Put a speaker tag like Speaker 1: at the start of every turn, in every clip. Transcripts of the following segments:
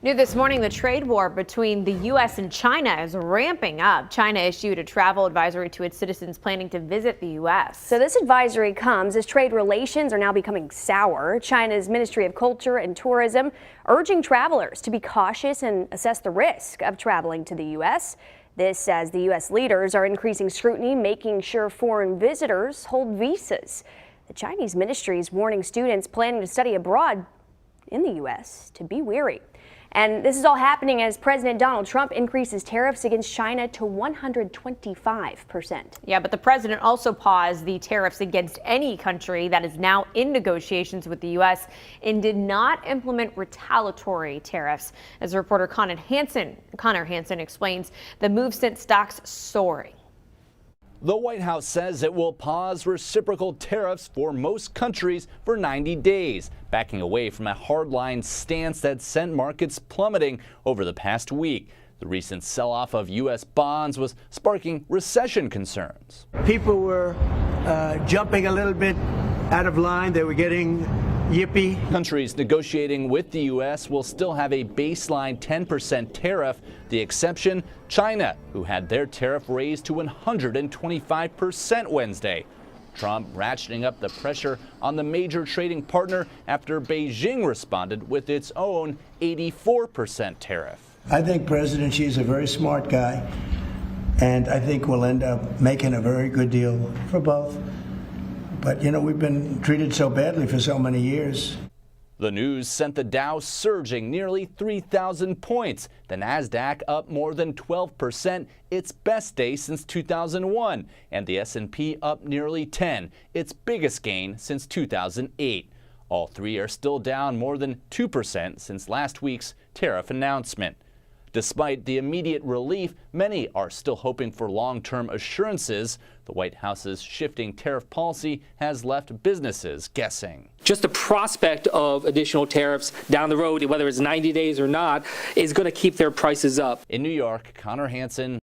Speaker 1: New this morning, the trade war between the U.S. and China is ramping up. China issued a travel advisory to its citizens planning to visit the U.S.
Speaker 2: So this advisory comes as trade relations are now becoming sour. China's Ministry of Culture and Tourism urging travelers to be cautious and assess the risk of traveling to the U.S. This as the U.S. leaders are increasing scrutiny, making sure foreign visitors hold visas. The Chinese ministry is warning students planning to study abroad in the U.S. to be wary. And this is all happening as President Donald Trump increases tariffs against China to 125%.
Speaker 1: Yeah, but the president also paused the tariffs against any country that is now in negotiations with the U.S. and did not implement retaliatory tariffs. As reporter Connor Hansen explains, the move sent stocks soaring.
Speaker 3: The White House says it will pause reciprocal tariffs for most countries for 90 days, backing away from a hardline stance that sent markets plummeting over the past week. The recent sell-off of U.S. bonds was sparking recession concerns.
Speaker 4: People were jumping a little bit out of line. They were getting yippy.
Speaker 3: Countries negotiating with the U.S. will still have a baseline 10% tariff. The exception, China, who had their tariff raised to 125% Wednesday. Trump ratcheting up the pressure on the major trading partner after Beijing responded with its own 84% tariff.
Speaker 4: I think President Xi is a very smart guy, and I think we'll end up making a very good deal for both. But, you know, we've been treated so badly for so many years.
Speaker 3: The news sent the Dow surging nearly 3,000 points. The Nasdaq up more than 12%, its best day since 2001. And the S&P up nearly 10, its biggest gain since 2008. All three are still down more than 2% since last week's tariff announcement. Despite the immediate relief, many are still hoping for long-term assurances. The White House's shifting tariff policy has left businesses guessing.
Speaker 5: Just the prospect of additional tariffs down the road, whether it's 90 days or not, is going to keep their prices up.
Speaker 3: In New York, Connor Hansen.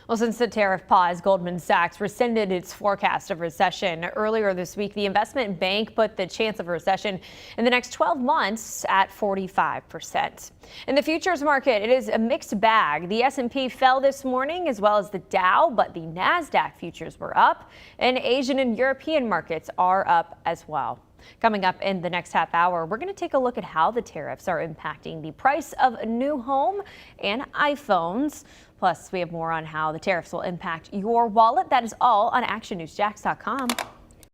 Speaker 1: Well, since the tariff pause, Goldman Sachs rescinded its forecast of recession. Earlier this week, the investment bank put the chance of a recession in the next 12 months at 45%. In the futures market, it is a mixed bag. The S&P fell this morning as well as the Dow, but the Nasdaq futures were up, and Asian and European markets are up as well. Coming up in the next half hour, we're going to take a look at how the tariffs are impacting the price of a new home and iPhones. Plus, we have more on how the tariffs will impact your wallet. That is all on actionnewsjax.com.